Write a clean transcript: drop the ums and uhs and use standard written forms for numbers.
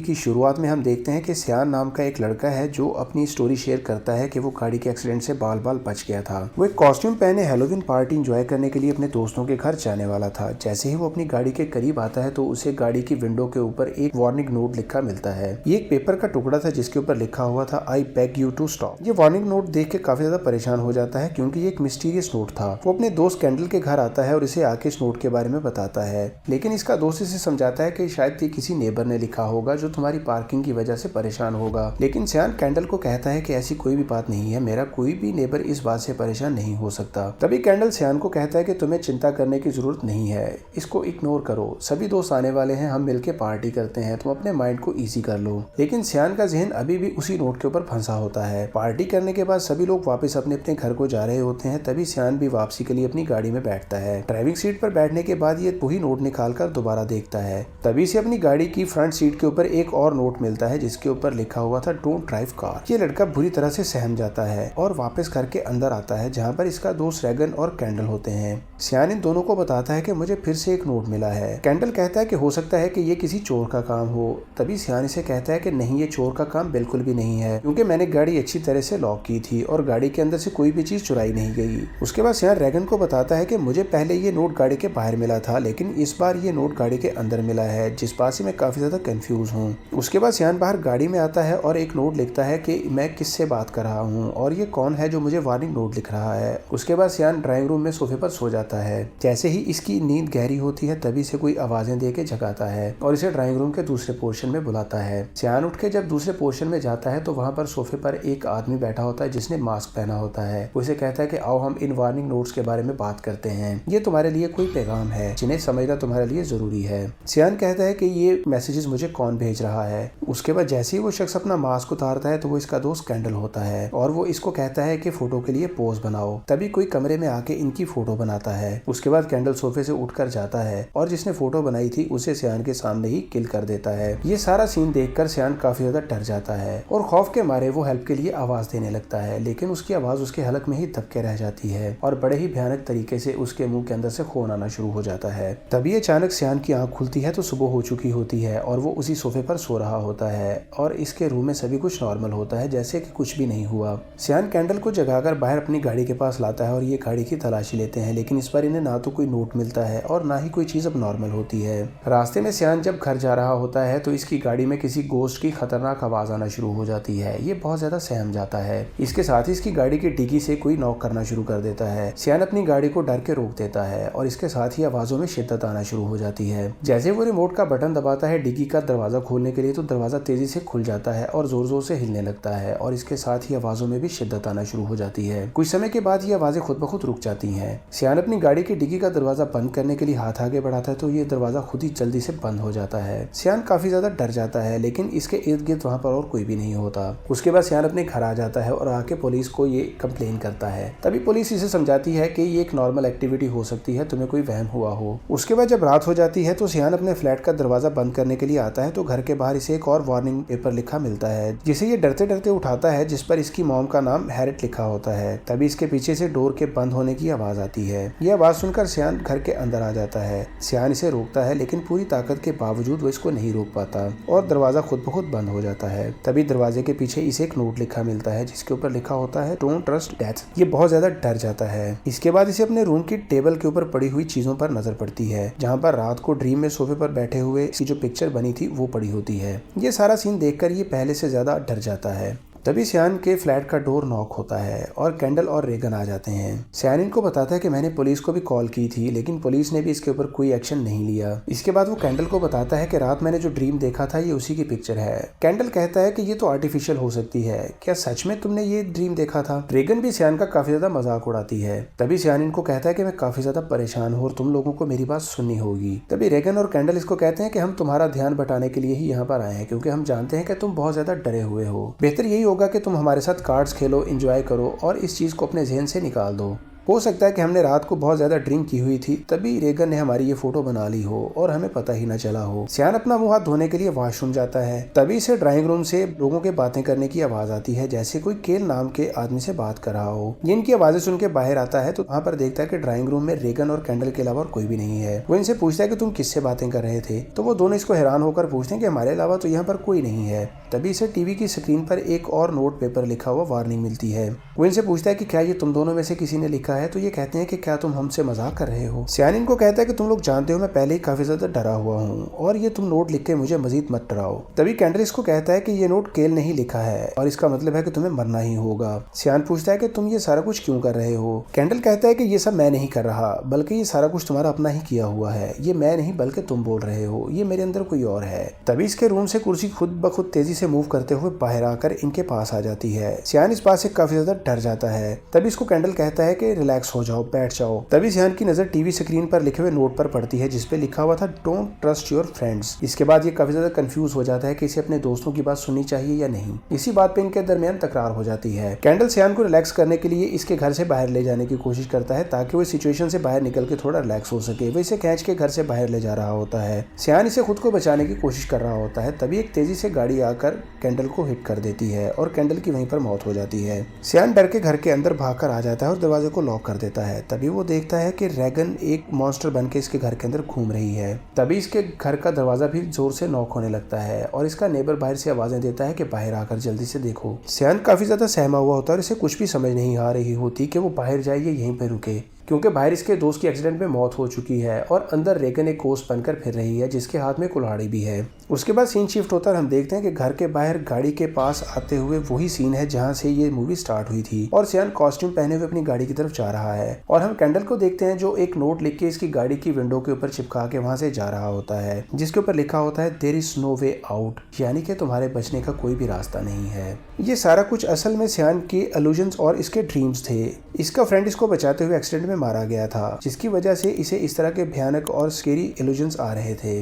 की शुरुआत में हम देखते हैं कि सियान नाम का एक लड़का है जो अपनी स्टोरी शेयर करता है कि वो गाड़ी के एक्सीडेंट से बाल बाल बच गया था। वो एक कॉस्ट्यूम पहने हेलोवीन पार्टी एंजॉय करने के लिए अपने दोस्तों के घर जाने वाला था। जैसे ही वो अपनी गाड़ी के करीब आता है तो उसे गाड़ी की विंडो के ऊपर एक वार्निंग नोट लिखा मिलता है। ये एक पेपर का टुकड़ा था जिसके ऊपर लिखा हुआ था I beg you to stop. ये वार्निंग नोट देख के काफी ज्यादा परेशान हो जाता है क्योंकि ये एक मिस्टीरियस नोट था। वो अपने दोस्त कैंडल के घर आता है और इसे आके इस नोट के बारे में बताता है, लेकिन इसका दोस्त इसे समझाता है कि शायद ये किसी नेबर ने लिखा होगा जो तुम्हारी पार्किंग की वजह से परेशान होगा। लेकिन सियान कैंडल को कहता है कि ऐसी कोई भी बात नहीं है, मेरा कोई भी नेबर इस बात से परेशान नहीं हो सकता। तभी कैंडल सियान को कहता है कि तुम्हें चिंता करने की जरूरत नहीं है, इसको इग्नोर करो, सभी दोस्त आने वाले हैं, हम मिलकर पार्टी करते हैं, तुम अपने माइंड को ईजी कर लो। लेकिन सियान का जहन अभी भी उसी नोट के ऊपर फंसा होता है। पार्टी करने के बाद सभी लोग वापस अपने अपने घर को जा रहे होते हैं। तभी सियान भी वापसी के लिए अपनी गाड़ी में बैठता है। ड्राइविंग सीट पर बैठने के बाद ये वही नोट निकाल कर दोबारा देखता है। तभी से अपनी गाड़ी की फ्रंट सीट के ऊपर एक और नोट मिलता है जिसके ऊपर लिखा हुआ था डोंट ड्राइव कार। ये लड़का बुरी तरह से सहम जाता है और वापस घर के अंदर आता है जहाँ पर इसका दोस्त रेगन और कैंडल होते हैं। सियान इन दोनों को बताता है कि मुझे फिर से एक नोट मिला है। कैंडल कहता है कि हो सकता है कि ये किसी चोर का काम हो। तभी सियान इसे कहता है कि नहीं, ये चोर का काम बिल्कुल भी नहीं है क्योंकि मैंने गाड़ी अच्छी तरह से लॉक की थी और गाड़ी के अंदर से कोई भी चीज चुराई नहीं गई। उसके बाद सियान रेगन को बताता है कि मुझे पहले ये नोट गाड़ी के बाहर मिला था लेकिन इस बार ये नोट गाड़ी के अंदर मिला है, जिस बात से मैं काफी ज्यादा कंफ्यूज हूँ। उसके बाद सियान बाहर गाड़ी में आता है और एक नोट लिखता है कि मैं किससे बात कर रहा हूँ और ये कौन है जो मुझे वार्निंग नोट लिख रहा है। उसके बाद सियान ड्राइंग रूम में सोफे पर सो जाता है। जैसे ही इसकी नींद गहरी होती है तभी से कोई आवाजें दे के जगाता है और इसे ड्राइंग रूम के दूसरे पोर्शन में बुलाता है। सियान उठ के जब दूसरे पोर्शन में जाता है तो वहाँ पर सोफे पर एक आदमी बैठा होता है जिसने मास्क पहना होता है। वो इसे कहता है कि आओ हम इन वार्निंग नोट्स के बारे में बात करते हैं, ये तुम्हारे लिए कोई पैगाम है जिन्हें समझना तुम्हारे लिए जरूरी है। सियान कहता है कि ये मैसेजेस मुझे कौन भेज रहा है। उसके बाद जैसे ही वो शख्स अपना मास्क उतारता है तो वो इसका दोस्त कैंडल होता है और वो इसको कहता है कि फोटो के लिए पोज बनाओ। तभी कोई कमरे में आके इनकी फोटो बनाता है। उसके बाद कैंडल सोफे से उठकर जाता है और जिसने फोटो बनाई थी उसे सियान के सामने ही किल कर देता है। ये सारा सीन देखकर सियान काफी ज्यादा डर जाता है और खौफ के मारे वो हेल्प के लिए आवाज देने लगता है, लेकिन उसकी आवाज उसके हलक में ही दबके रह जाती है और बड़े ही भयानक तरीके से उसके मुंह के अंदर से खून आना शुरू हो जाता है। तभी अचानक सियान की आंख खुलती है तो सुबह हो चुकी होती है और वो उसी सोफे पर सो रहा होता है और इसके रूम में सभी कुछ नॉर्मल होता है जैसे कि कुछ भी नहीं हुआ। सियान कैंडल को जगाकर बाहर अपनी गाड़ी के पास लाता है और ये गाड़ी की तलाशी लेते हैं, लेकिन इस बार इन्हें ना तो कोई नोट मिलता है और ना ही कोई चीज अब नॉर्मल होती है। रास्ते में सियान जब घर जा रहा होता है तो इसकी गाड़ी में किसी गोश्त की खतरनाक आवाज आना शुरू हो जाती है। ये बहुत ज्यादा सहम जाता है। इसके साथ ही इसकी गाड़ी की डिग्गी से कोई नॉक करना शुरू कर देता है। सियान अपनी गाड़ी को डर के रोक देता है और इसके साथ ही आवाजों में शिद्दत आना शुरू हो जाती है। जैसे वो रिमोट का बटन दबाता है डिग्गी का दरवाजा खोलने के लिए तो दरवाजा तेजी से खुल जाता है और जोर जोर से हिलने लगता है और इसके साथ ही आवाजों में भी शिद्दत आना शुरू हो जाती है। कुछ समय के बाद ये आवाजें खुद ब खुद रुक जाती हैं। सियान अपनी गाड़ी की डिग्गी का दरवाजा बंद करने के लिए हाथ आगे बढ़ाता है तो ये दरवाजा खुद ही जल्दी से बंद हो जाता है। सियान काफी ज्यादा डर जाता है लेकिन इसके इर्द गिर्द वहाँ पर और कोई भी नहीं होता। उसके बाद सियान अपने घर आ जाता है और आके पुलिस को ये कंप्लेन करता है। तभी पुलिस इसे समझाती है कि ये एक नॉर्मल एक्टिविटी हो सकती है, तुम्हें कोई वहम हुआ हो। उसके बाद जब रात हो जाती है तो सियान अपने फ्लैट का दरवाजा बंद करने के लिए आता है तो घर के बाहर इसे एक और वार्निंग पेपर लिखा मिलता है जिसे ये डरते डरते उठाता है, जिस पर इसकी मॉम का नाम हैरेट लिखा होता है। तभी इसके पीछे से डोर के बंद होने की आवाज आती है। यह आवाज सुनकर सियान घर के अंदर आ जाता है। सियान इसे रोकता है लेकिन पूरी ताकत के बावजूद वो इसको नहीं रोक पाता और दरवाजा खुद ब खुद बंद हो जाता है। तभी दरवाजे के पीछे इसे एक नोट लिखा मिलता है जिसके ऊपर लिखा होता है डोंट ट्रस्ट डेथ। ये बहुत ज्यादा डर जाता है। इसके बाद इसे अपने रूम की टेबल के ऊपर पड़ी हुई चीजों पर नजर पड़ती है जहाँ पर रात को ड्रीम में सोफे पर बैठे हुए इसकी जो पिक्चर बनी थी वो पड़ी होती है। ये सारा सीन देखकर ये पहले से ज्यादा डर जाता है। तभी सियान के फ्लैट का डोर नॉक होता है और कैंडल और रेगन आ जाते हैं। सियान इनको बताता है कि मैंने पुलिस को भी कॉल की थी लेकिन पुलिस ने भी इसके ऊपर कोई एक्शन नहीं लिया। इसके बाद वो कैंडल को बताता है कि रात मैंने जो ड्रीम देखा था ये उसी की पिक्चर है। कैंडल कहता है कि ये तो आर्टिफिशियल हो सकती है, क्या सच में तुमने ये ड्रीम देखा था? रेगन भी सियान का काफी ज्यादा मजाक उड़ाती है। तभी सियान इनको कहता है कि मैं काफी ज्यादा परेशान हूँ और तुम लोगों को मेरी बात सुननी होगी। तभी रेगन और कैंडल इसको कहते हैं कि हम तुम्हारा ध्यान बटाने के लिए ही यहाँ पर आए हैं क्योंकि हम जानते हैं कि तुम बहुत ज्यादा डरे हुए हो। बेहतर यही होगा कि तुम हमारे साथ कार्ड्स खेलो, एंजॉय करो और इस चीज को अपने जहन से निकाल दो। हो सकता है कि हमने रात को बहुत ज्यादा ड्रिंक की हुई थी, तभी रेगन ने हमारी ये फोटो बना ली हो और हमें पता ही न चला हो। सियान अपना मुंह हाथ धोने के लिए वॉशरूम जाता है, तभी से ड्राइंग रूम से लोगों के बातें करने की आवाज आती है, जैसे कोई केल नाम के आदमी से बात कर रहा हो। ये इनकी आवाजें सुन के बाहर आता है तो वहाँ पर देखता है कि ड्राइंग रूम में रेगन और कैंडल के अलावा और कोई भी नहीं है। वो इनसे पूछता है कि तुम किससे बातें कर रहे थे, तो वो दोनों इसको हैरान होकर पूछते हैं कि हमारे अलावा तो यहाँ पर कोई नहीं है। तभी से टीवी की स्क्रीन पर एक और नोट पेपर लिखा हुआ वार्निंग मिलती है। वो इनसे पूछता है कि क्या ये तुम दोनों में से किसी ने लिखा है, तो ये कहते हैं कि क्या तुम हमसे मजाक कर रहे हो। सियान इनको कहता है कि तुम लोग जानते हो मैं पहले ही काफी ज्यादा डरा हुआ हूँ और ये तुम नोट लिख के मुझे मजीद मत डराओ। तभी कैंडल इसको कहता है कि ये नोट केल नहीं लिखा है और इसका मतलब है कि तुम्हें मरना ही होगा। सियान पूछता है कि तुम ये सारा कुछ क्यों कर रहे हो। कैंडल कहता है कि ये सब मैं नहीं कर रहा, बल्कि ये सारा कुछ तुम्हारा अपना ही किया हुआ है। ये मैं नहीं बल्कि तुम बोल रहे हो, ये मेरे अंदर कोई और है। तभी इसके रूम से कुर्सी खुद ब खुद तेजी से मूव करते हुए बाहर आकर इनके पास आ जाती है। सियान इस बात से काफी ज्यादा डर जाता है। तभी इसको कैंडल कहता है कि रिलैक्स हो जाओ, बैठ जाओ। तभी सियान की नजर टीवी स्क्रीन पर लिखे हुए नोट पर पड़ती है जिसपे लिखा हुआ था डोंट ट्रस्ट योर फ्रेंड्स। इसके बाद ये काफी ज्यादा कंफ्यूज हो जाता है कि इसे अपने दोस्तों की बात सुननी चाहिए या नहीं। इसी बात पे इनके दरमियान तकरार हो जाती है। कैंडल सियान को रिलैक्स करने के लिए इसके घर से बाहर ले जाने की कोशिश करता है ताकि वो सिचुएशन से बाहर निकल के थोड़ा रिलैक्स हो सके। वो इसे खींच के घर से बाहर ले जा रहा होता है। सियान इसे खुद को बचाने की कोशिश कर रहा होता है, तभी एक तेजी से गाड़ी आकर कैंडल को हिट कर देती है और कैंडल की वहीं पर मौत हो जाती है। सियान डर के घर के अंदर भागकर आ जाता है और दरवाजे को लॉक कर देता है। तभी वो देखता है कि रेगन एक मॉन्स्टर बन के इसके घर के अंदर घूम रही है। तभी इसके घर का दरवाजा भी जोर से नॉक होने लगता है और इसका नेबर बाहर से आवाजें देता है कि बाहर आकर जल्दी से देखो। सियान काफी ज्यादा सहमा हुआ होता है और इसे कुछ भी समझ नहीं आ रही होती कि वो बाहर जाए या यहीं पे रुके, क्योंकि बाहर इसके दोस्त की एक्सीडेंट में मौत हो चुकी है और अंदर रेगन एक घोस्ट बनकर फिर रही है जिसके हाथ में कुल्हाड़ी भी है। उसके बाद सीन शिफ्ट होता है, हम देखते हैं कि घर के बाहर गाड़ी के पास आते हुए वही सीन है जहां से ये मूवी स्टार्ट हुई थी और सियान कॉस्ट्यूम पहने हुए अपनी गाड़ी की तरफ जा रहा है और हम कैंडल को देखते हैं जो एक नोट लिख के इसकी गाड़ी की विंडो के ऊपर चिपका के वहां से जा रहा होता है, जिसके ऊपर लिखा होता है there is no way out, यानी कि तुम्हारे बचने का कोई भी रास्ता नहीं है। ये सारा कुछ असल में सियान के इल्यूजन्स और इसके ड्रीम्स थे। इसका फ्रेंड इसको बचाते हुए एक्सीडेंट में मारा गया था, जिसकी वजह से इसे इस तरह के भयानक और स्केरी इल्यूजन्स आ रहे थे।